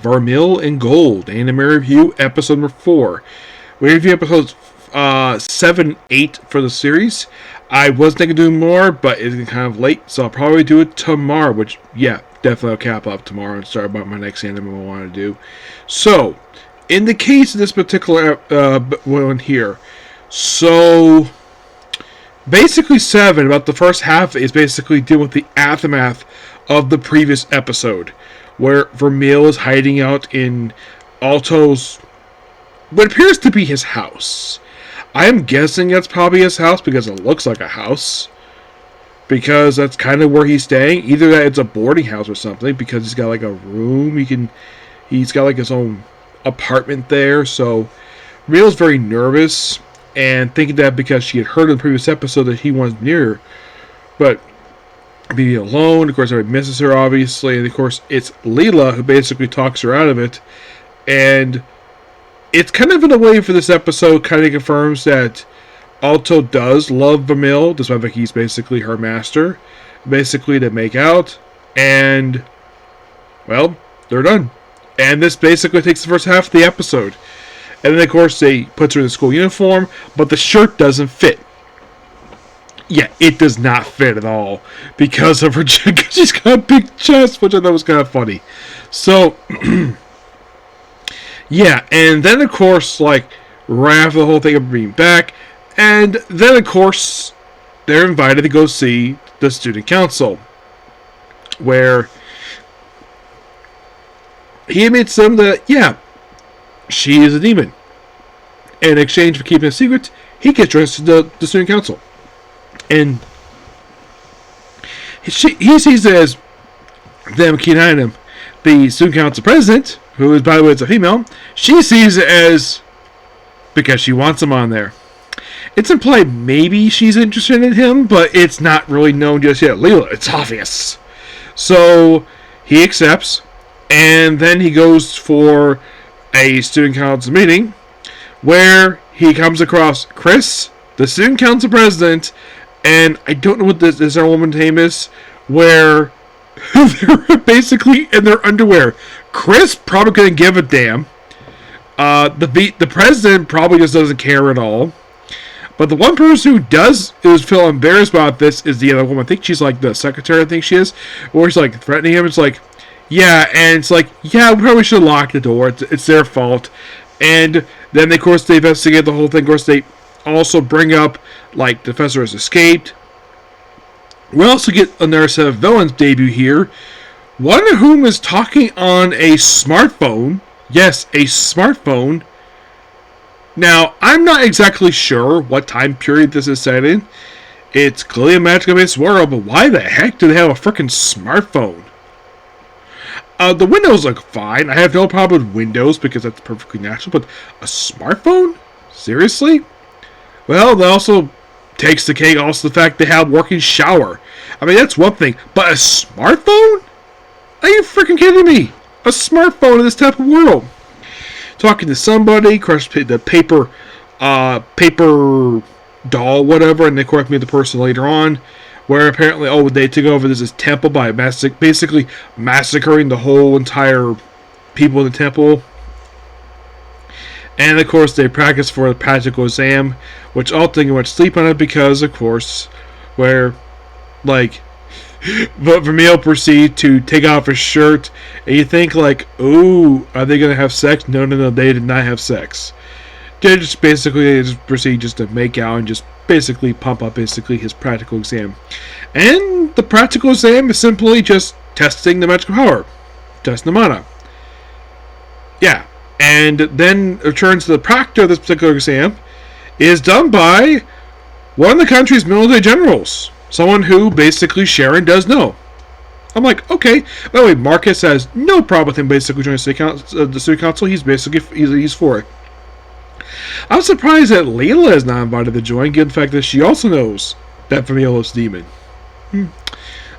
Vermeil and Gold, Anime Review, episode number 4. We review episodes 7, 8 for the series. I was thinking of doing more, but it's kind of late, so I'll probably do it tomorrow, which, yeah, definitely I'll cap up tomorrow and start about my next anime I want to do. So, in the case of this particular one here, so basically 7, about the first half, is basically dealing with the aftermath of the previous episode, where Vermeil is hiding out in Alto's, what appears to be his house. I am guessing that's probably his house because it looks like a house. Because that's kind of where he's staying. Either that it's a boarding house or something, because he's got like a room. He's got like his own apartment there. So Vermeil's very nervous and thinking that because she had heard in the previous episode that he was near her. But being alone, of course, everybody misses her, obviously. And of course, it's Leela who basically talks her out of it. And it's kind of in a way for this episode kind of confirms that Alto does love Vermeil, despite that he's basically her master. Basically to make out. And, well, they're done. And this basically takes the first half of the episode. And then, of course, they put her in the school uniform, but the shirt doesn't fit. Yeah, it does not fit at all because of her. She's got a big chest, which I thought was kind of funny. So, yeah, and then of course, like right after the whole thing of being back, and then of course they're invited to go see the student council, where he admits them that yeah, she is a demon. In exchange for keeping a secret, he gets dressed to the student council. And he sees it as them behind him, the student council president, who is, by the way, is a female. She sees it as because she wants him on there. It's implied maybe she's interested in him, but it's not really known just yet. Leela, it's obvious. So he accepts, and then he goes for a student council meeting where he comes across Chris, the student council president, and I don't know what this our woman's name is, where they're basically in their underwear. Chris probably couldn't give a damn. The president probably just doesn't care at all. But the one person who is feel embarrassed about this is the other woman. I think she's like the secretary, I think she is. Or she's like threatening him. It's like, yeah, and it's like, yeah, we probably should lock the door. It's their fault. And then, of course, they investigate the whole thing. Of course, they also bring up, like, the professor has escaped. We also get another set of villains debut here. One of whom is talking on a smartphone. Yes, a smartphone. Now, I'm not exactly sure what time period this is set in. It's clearly a magical-based world, but why the heck do they have a freaking smartphone? The windows look fine. I have no problem with windows because that's perfectly natural, but a smartphone? Seriously? Well, that also takes the cake. Also, the fact they have working shower. I mean, that's one thing. But a smartphone? Are you freaking kidding me? A smartphone in this type of world. Talking to somebody, crush the paper doll, whatever, and they correct me the person later on, where apparently, they took over this temple by basically massacring the whole entire people in the temple. And, of course, they practice for the practical exam, which all think much sleep on it because, of course, where, like, but Vermeil proceeds to take off his shirt, and you think, like, ooh, are they going to have sex? No, they did not have sex. They just proceed just to make out and just basically pump up his practical exam. And the practical exam is simply just testing the magical power. Testing the mana. Yeah. And then returns to the proctor of this particular exam is done by one of the country's military generals. Someone who basically Sharon does know. I'm like, okay. By the way, Marcus has no problem with him basically joining the city council. He's basically he's for it. I'm surprised that Layla is not invited to join, given the fact that she also knows that Vermeil is demon.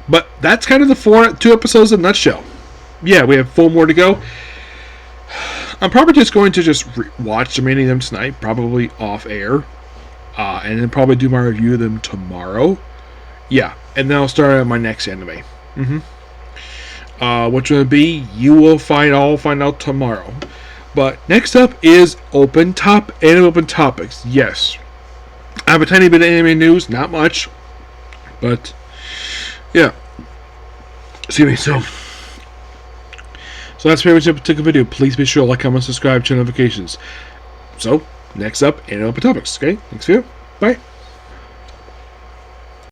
But that's kind of the 2 episodes in a nutshell. Yeah, we have 4 more to go. I'm probably just going to just watch the remaining of them tonight, probably off air, and then probably do my review of them tomorrow. Yeah, and then I'll start on my next anime. Which one to be, you will find out tomorrow. But next up is open topics. Yes, I have a tiny bit of anime news, not much, but yeah. Excuse me. So that's pretty much it for the video. Please be sure to like, comment, subscribe, turn notifications. So next up, open topics. Okay, thanks for you. Bye.